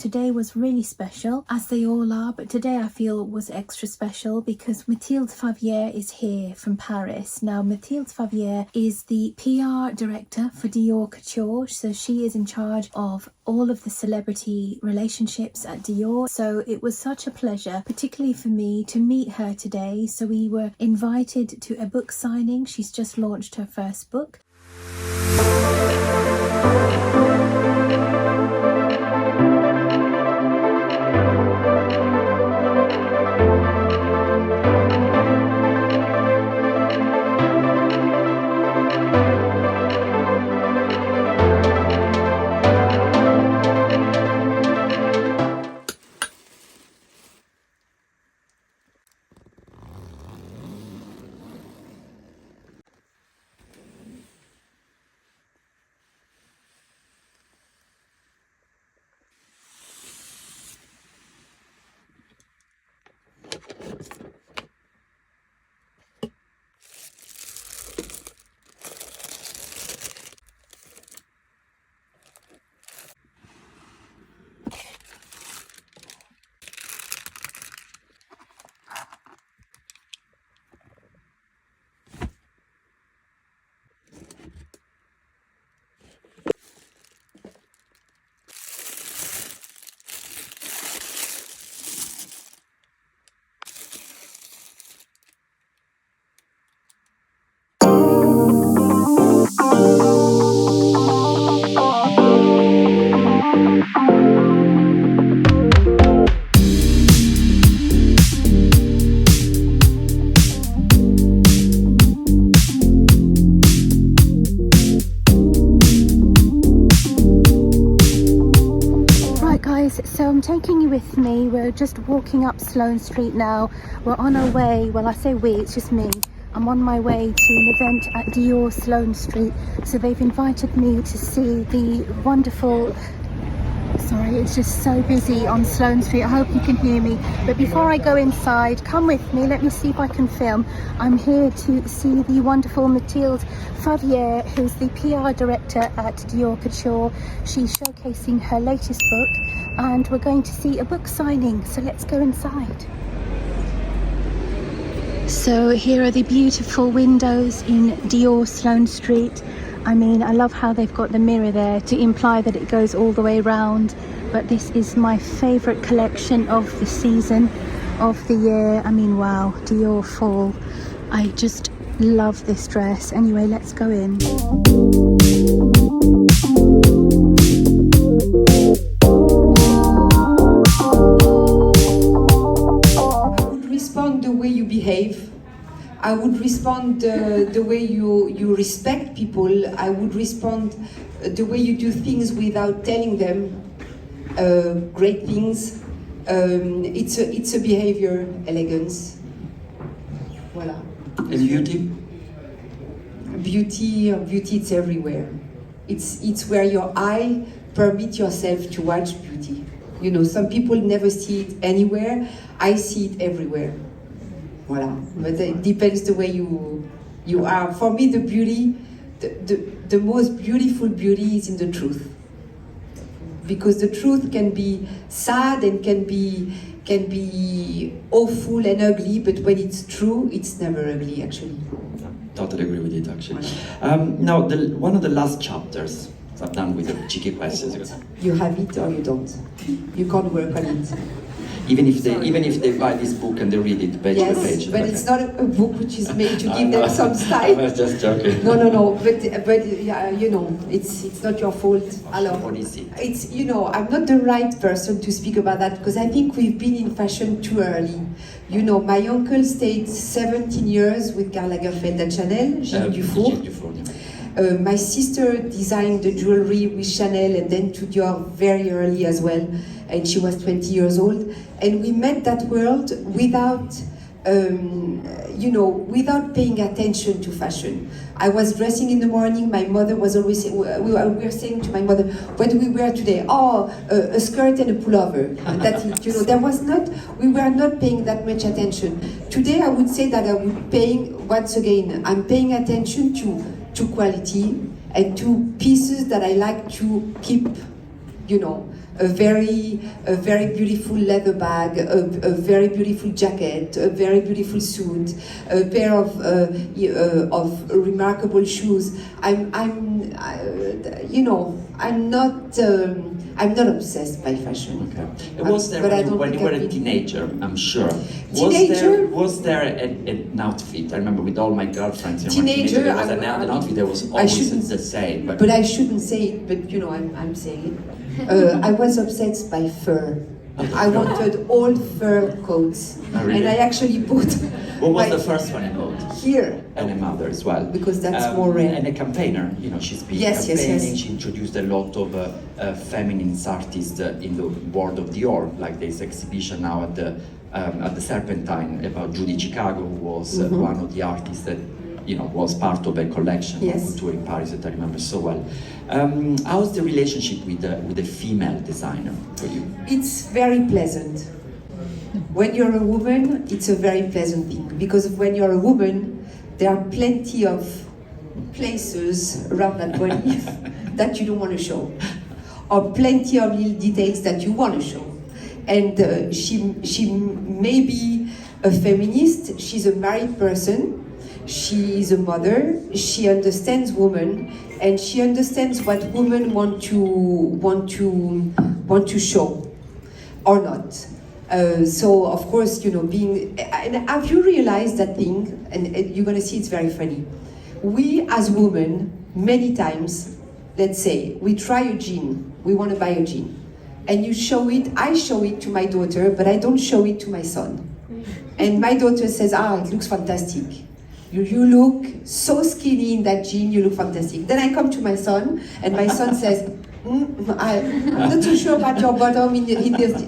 Today was really special, as they all are, but today I feel was extra special because Mathilde Favier is here from Paris. Now, Mathilde Favier is the PR director for Dior Couture, so she is in charge of all of the celebrity relationships at Dior. So it was such a pleasure, particularly for me, to meet her today. So we were invited to a book signing. She's just launched her first book. So I'm taking you with me. We're just walking up Sloane Street now. We're on our way, well I say we, it's just me. I'm on my way to an event at Dior Sloane Street. So they've invited me to see the wonderful, sorry, it's just so busy on Sloane Street. I hope you can hear me. But before I go inside, come with me, let me see if I can film. I'm here to see the wonderful Mathilde Favier, who's the PR director at Dior Couture. She's showcasing her latest book and we're going to see a book signing. So let's go inside. So here are the beautiful windows in Dior Sloane Street. I mean, I love how they've got the mirror there to imply that it goes all the way around. But this is my favorite collection of the season, of the year. I mean, wow, Dior Fall. I just love this dress. Anyway, let's go in. I would respond the way you behave. I would respond the way you respect people. I would respond the way you do things without telling them great things. It's a behavior, elegance. Voilà. And beauty? Beauty, it's everywhere. It's where your eye permits yourself to watch beauty. You know, some people never see it anywhere. I see it everywhere. Voilà. But it depends the way you are. For me, the beauty, the most beautiful beauty is in the truth. Because the truth can be sad and can be awful and ugly, but when it's true, it's never ugly, actually. Totally agree with it, actually. Now, one of the last chapters, I'm done with the cheeky questions. You have it or you don't. You can't work on it. Even if they buy this book and they read it page by page. Yes, but it's not a book which is made to give them some style. I was just joking. No. But yeah, you know, it's not your fault. Alors, What is it? it's, you know, I'm not the right person to speak about that because I think we've been in fashion too early. You know, my uncle stayed 17 years with Karl Lagerfeld at Chanel, Gilles Dufour. Gilles Dufour, yeah. My sister designed the jewelry with Chanel and then to Dior very early as well, and she was 20 years old. And we met that world without, you know, without paying attention to fashion. I was dressing in the morning. My mother was always saying, we were saying to my mother, "What do we wear today?" "Oh, a skirt and a pullover." That's it. You know, we were not paying that much attention. Today, I would say that I'm paying attention to quality and to pieces that I like to keep, you know, a very beautiful leather bag, a very beautiful jacket, a very beautiful suit, a pair of remarkable shoes. I'm not obsessed by fashion. Okay. Was there when you were a teenager? I'm sure. Teenager? Was there an outfit? I remember with all my girlfriends. Teenager, there was an outfit that was always the same. But I shouldn't say it. But I'm saying it. I was obsessed by fur. I wanted all fur coats, really? And I actually bought. What was the first one you bought? Here. And a mother as well. Because that's more rare. And a campaigner, she's been campaigning. Yes. She introduced a lot of feminine artists in the world of Dior, like this exhibition now at the Serpentine about Judy Chicago, who was one of the artists that was part of a collection of Couture in Paris that I remember so well. How's the relationship with a female designer for you? It's very pleasant. When you're a woman, it's a very pleasant thing, because when you're a woman, there are plenty of places around that body that you don't want to show, or plenty of little details that you want to show. And she may be a feminist, she's a married person, she's a mother, she understands women, and she understands what women want to show or not. So of course, and have you realized that thing? And you're gonna see it's very funny. We as women, many times, let's say we try a jean, we want to buy a jean, and you show it. I show it to my daughter, but I don't show it to my son. And my daughter says, it looks fantastic. You look so skinny in that jean, you look fantastic. Then I come to my son, and my son says, I'm not too sure about your bottom in this.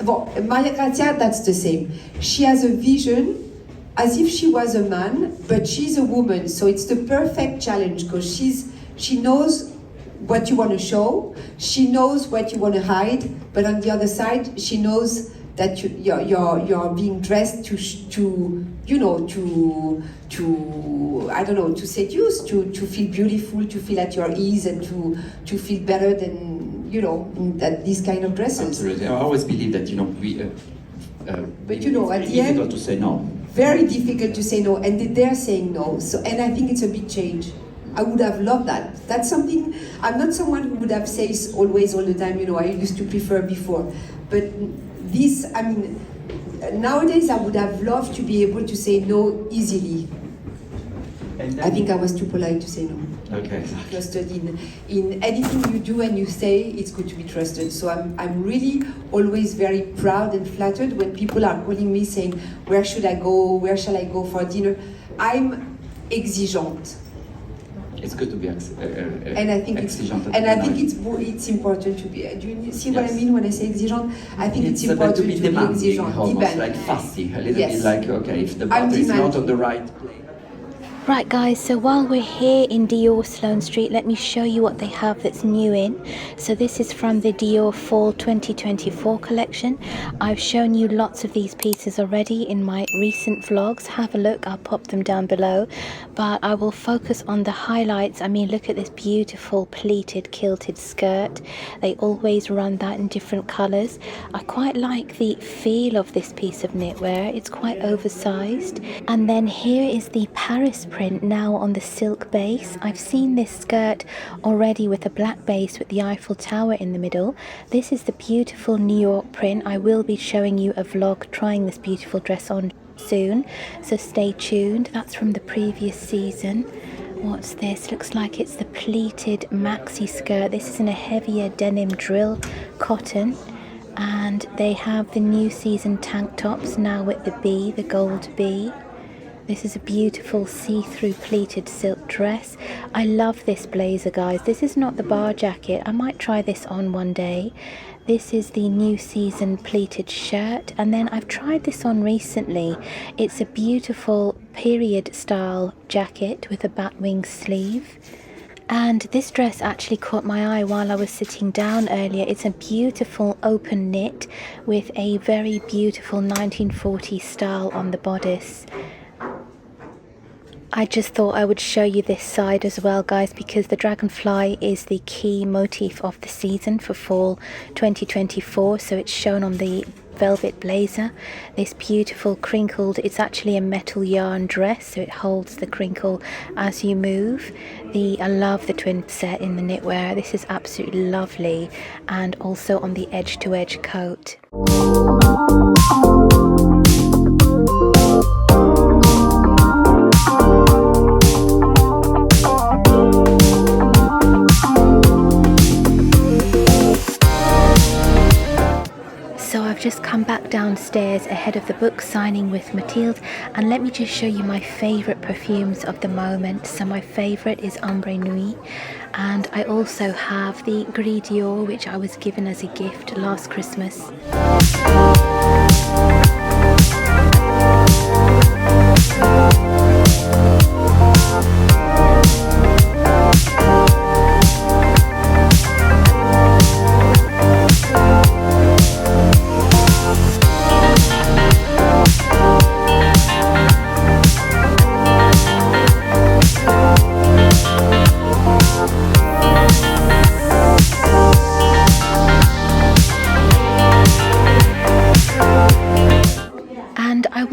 Well, Maria Grazia, that's the same. She has a vision as if she was a man, but she's a woman. So it's the perfect challenge, because she knows what you want to show, she knows what you want to hide, but on the other side, she knows that you're being dressed to I don't know, to seduce, to feel beautiful, to feel at your ease, and to feel better than that these kind of dresses. Absolutely, I always believe that we. But at the end, difficult to say no. Very difficult to say no, and they're saying no. So, and I think it's a big change. I would have loved that. That's something. I'm not someone who would have said always all the time. I used to prefer before, but this, nowadays I would have loved to be able to say no easily. I think I was too polite to say no. Okay. Trusted in anything you do and you say, it's good to be trusted. So I'm really always very proud and flattered when people are calling me saying, where should I go? Where shall I go for dinner? I'm exigeante. It's good to be and I think exigeante. It's important to be. Do you see what I mean when I say exigeante? I think it's important to be exigeante. Almost like fussy, a little bit like, okay, if the butter is not on the right place. Right guys, so while we're here in Dior Sloane Street, let me show you what they have that's new in. So this is from the Dior Fall 2024 collection. I've shown you lots of these pieces already in my recent vlogs. Have a look, I'll pop them down below. But I will focus on the highlights. Look at this beautiful pleated kilted skirt. They always run that in different colours. I quite like the feel of this piece of knitwear. It's quite oversized. And then here is the Paris print now on the silk base. I've seen this skirt already with a black base with the Eiffel Tower in the middle. This is the beautiful New York print. I will be showing you a vlog trying this beautiful dress on soon, so stay tuned. That's from the previous season. What's this? Looks like it's the pleated maxi skirt. This is in a heavier denim drill cotton, and they have the new season tank tops now with the gold B. This is a beautiful see-through pleated silk dress. I love this blazer, guys. This is not the bar jacket. I might try this on one day. This is the new season pleated shirt, and then I've tried this on recently. It's a beautiful period style jacket with a batwing sleeve. And this dress actually caught my eye while I was sitting down earlier. It's a beautiful open knit with a very beautiful 1940s style on the bodice. I just thought I would show you this side as well, guys, because the dragonfly is the key motif of the season for fall 2024. So it's shown on the velvet blazer, this beautiful crinkled, it's actually a metal yarn dress, so it holds the crinkle as you move. I love the twin set in the knitwear. This is absolutely lovely, and also on the edge to edge coat. So I've just come back downstairs ahead of the book signing with Mathilde, and let me just show you my favourite perfumes of the moment. So my favourite is Ombre Nuit, and I also have the Gris Dior, which I was given as a gift last Christmas.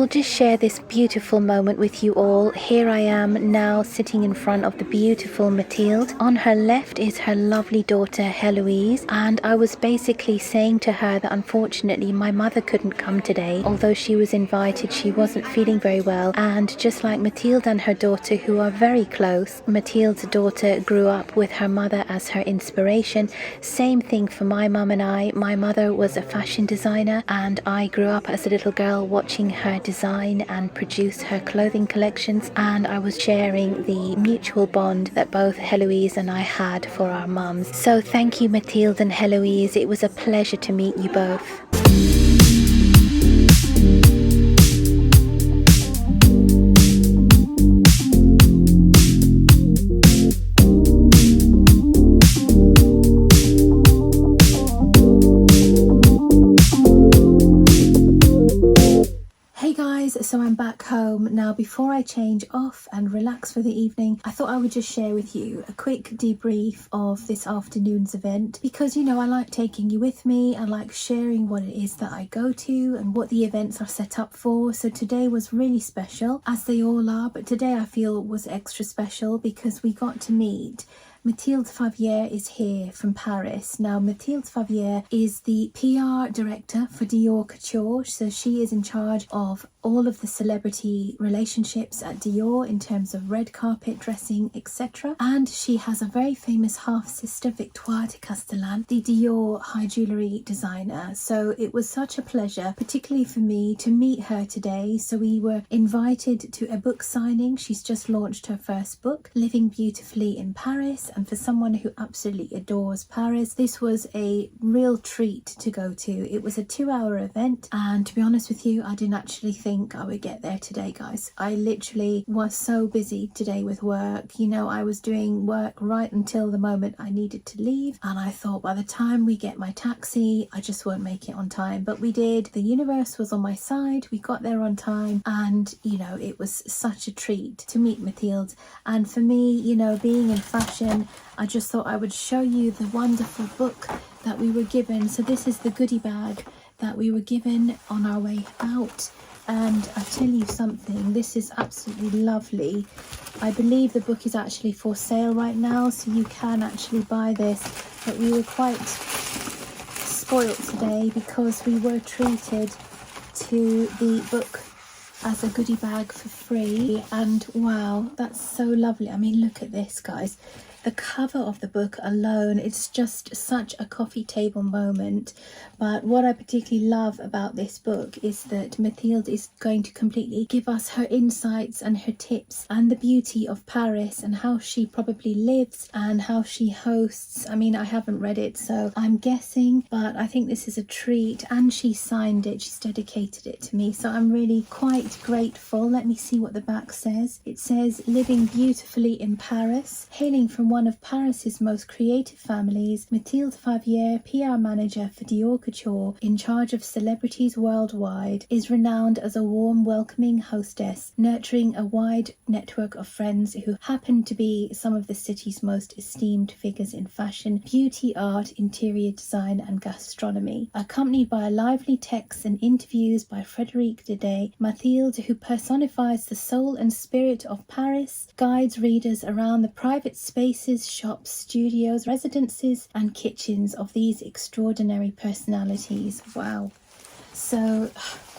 Just share this beautiful moment with you all. Here I am now sitting in front of the beautiful Mathilde. On her left is her lovely daughter Heloise, and I was basically saying to her that unfortunately my mother couldn't come today. Although she was invited, she wasn't feeling very well, and just like Mathilde and her daughter, who are very close, Mathilde's daughter grew up with her mother as her inspiration. Same thing for my mum and I. My mother was a fashion designer, and I grew up as a little girl watching her design and produce her clothing collections, and I was sharing the mutual bond that both Heloise and I had for our mums. So thank you, Mathilde and Heloise. It was a pleasure to meet you both. So I'm back home now. Before I change off and relax for the evening, I thought I would just share with you a quick debrief of this afternoon's event, because, you know, I like taking you with me. I like sharing what it is that I go to and what the events are set up for. So today was really special, as they all are, but today I feel was extra special because we got to meet Mathilde Favier is here from Paris. Now, Mathilde Favier is the PR director for Dior Couture, so she is in charge of all of the celebrity relationships at Dior in terms of red carpet dressing, etc. And she has a very famous half-sister, Victoire de Castellane, the Dior high jewellery designer. So it was such a pleasure, particularly for me, to meet her today. So we were invited to a book signing. She's just launched her first book, Living Beautifully in Paris. And for someone who absolutely adores Paris, this was a real treat to go to. It was a 2-hour event, and to be honest with you, I didn't actually think I would get there today, guys. I literally was so busy today with work. You know, I was doing work right until the moment I needed to leave, and I thought by the time we get my taxi, I just won't make it on time. But we did. The universe was on my side. We got there on time, and you know, it was such a treat to meet Mathilde. And for me, you know, being in fashion, I just thought I would show you the wonderful book that we were given. So this is the goodie bag that we were given on our way out. And I tell you something, this is absolutely lovely. I believe the book is actually for sale right now, so you can actually buy this. But we were quite spoilt today because we were treated to the book as a goodie bag for free. And wow, that's so lovely. I mean, look at this, guys. The cover of the book alone, it's just such a coffee table moment. But what I particularly love about this book is that Mathilde is going to completely give us her insights and her tips and the beauty of Paris and how she probably lives and how she hosts. I mean, I haven't read it, so I'm guessing, but I think this is a treat. And she signed it, she's dedicated it to me, so I'm really quite grateful. Let me see what the back says. It says, Living Beautifully in Paris, hailing from one of Paris's most creative families, Mathilde Favier, PR manager for Dior Couture, in charge of celebrities worldwide, is renowned as a warm, welcoming hostess, nurturing a wide network of friends who happen to be some of the city's most esteemed figures in fashion, beauty, art, interior design and gastronomy. Accompanied by lively texts and interviews by Frédéric Deday, Mathilde, who personifies the soul and spirit of Paris, guides readers around the private spaces, shops, studios, residences and kitchens of these extraordinary personalities. Wow. So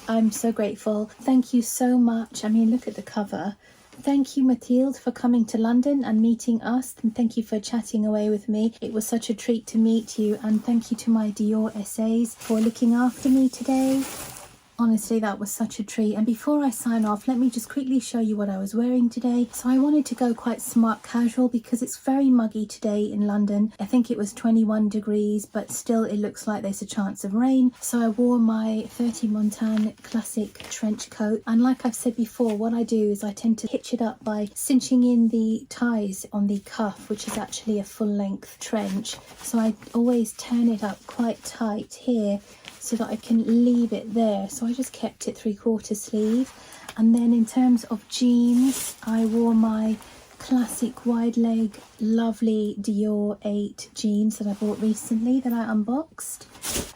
I'm so grateful. Thank you so much. I mean, look at the cover. Thank you, Mathilde, for coming to London and meeting us, and thank you for chatting away with me. It was such a treat to meet you, and thank you to my Dior SAs for looking after me today. Honestly, that was such a treat. And before I sign off, let me just quickly show you what I was wearing today. So I wanted to go quite smart casual because it's very muggy today in London. I think it was 21 degrees, but still it looks like there's a chance of rain. So I wore my 30 Montane classic trench coat. And like I've said before, what I do is I tend to hitch it up by cinching in the ties on the cuff, which is actually a full length trench. So I always turn it up quite tight here, so that I can leave it there. So I just kept it 3/4 sleeve. And then in terms of jeans, I wore my classic wide leg lovely Dior 8 jeans that I bought recently that I unboxed.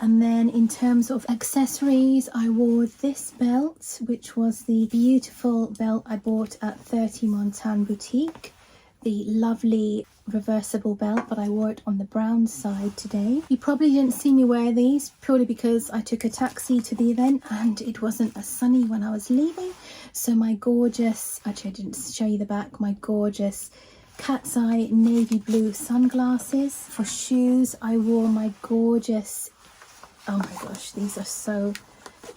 And then in terms of accessories, I wore this belt, which was the beautiful belt I bought at 30 Montane Boutique, the lovely reversible belt, but I wore it on the brown side today. You probably didn't see me wear these purely because I took a taxi to the event and it wasn't as sunny when I was leaving. So my gorgeous, actually I didn't show you the back, my gorgeous cat's eye navy blue sunglasses. For shoes, I wore my gorgeous, oh my gosh, these are so,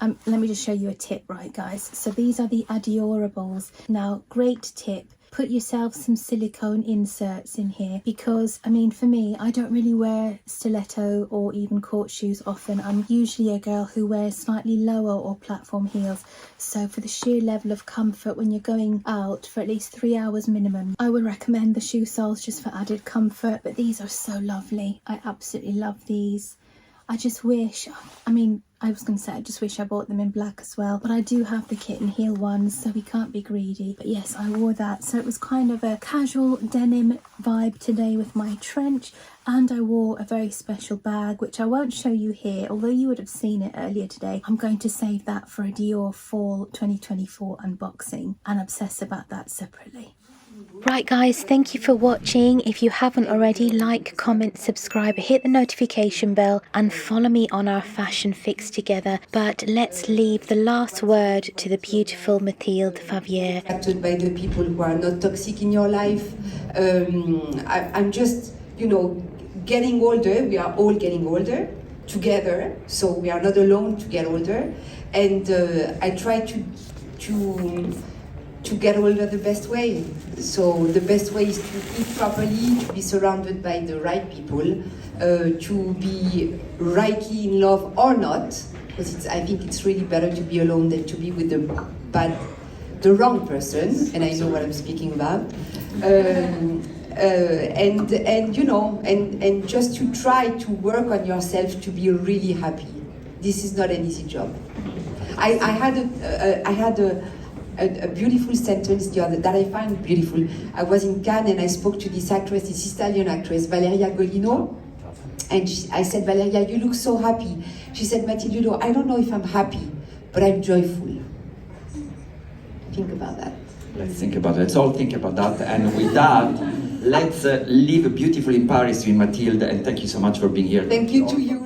let me just show you a tip, right guys? So these are the Adorables. Now, great tip. Put yourself some silicone inserts in here because, I mean, for me, I don't really wear stiletto or even court shoes often. I'm usually a girl who wears slightly lower or platform heels. So for the sheer level of comfort when you're going out for at least 3 hours minimum, I would recommend the shoe soles just for added comfort. But these are so lovely. I absolutely love these. I just wish, I mean, I was going to say I just wish I bought them in black as well, but I do have the kitten heel ones, so we can't be greedy. But yes, I wore that, so it was kind of a casual denim vibe today with my trench, and I wore a very special bag which I won't show you here, although you would have seen it earlier today. I'm going to save that for a Dior Fall 2024 unboxing and obsess about that separately. Right guys, thank you for watching. If you haven't already, like, comment, subscribe, hit the notification bell and follow me on our fashion fix together. But let's leave the last word to the beautiful Mathilde Favier. Acted by the people who are not toxic in your life. I'm just, you know, getting older. We are all getting older together, so we are not alone to get older. And I try to get older the best way. So the best way is to eat properly, to be surrounded by the right people, to be rightly in love or not, because I think it's really better to be alone than to be with the wrong person, and I know what I'm speaking about. And you know, and just to try to work on yourself to be really happy. This is not an easy job. I had a beautiful sentence the other that I find beautiful. I was in Cannes and I spoke to this actress, this Italian actress, Valeria Golino, and I said, Valeria, you look so happy. She said, Mathilde, you know, I don't know if I'm happy, but I'm joyful. Think about that. Let's think about it. Let's all think about that. And with that, let's live beautifully in Paris with Mathilde. And thank you so much for being here. Thank you to you.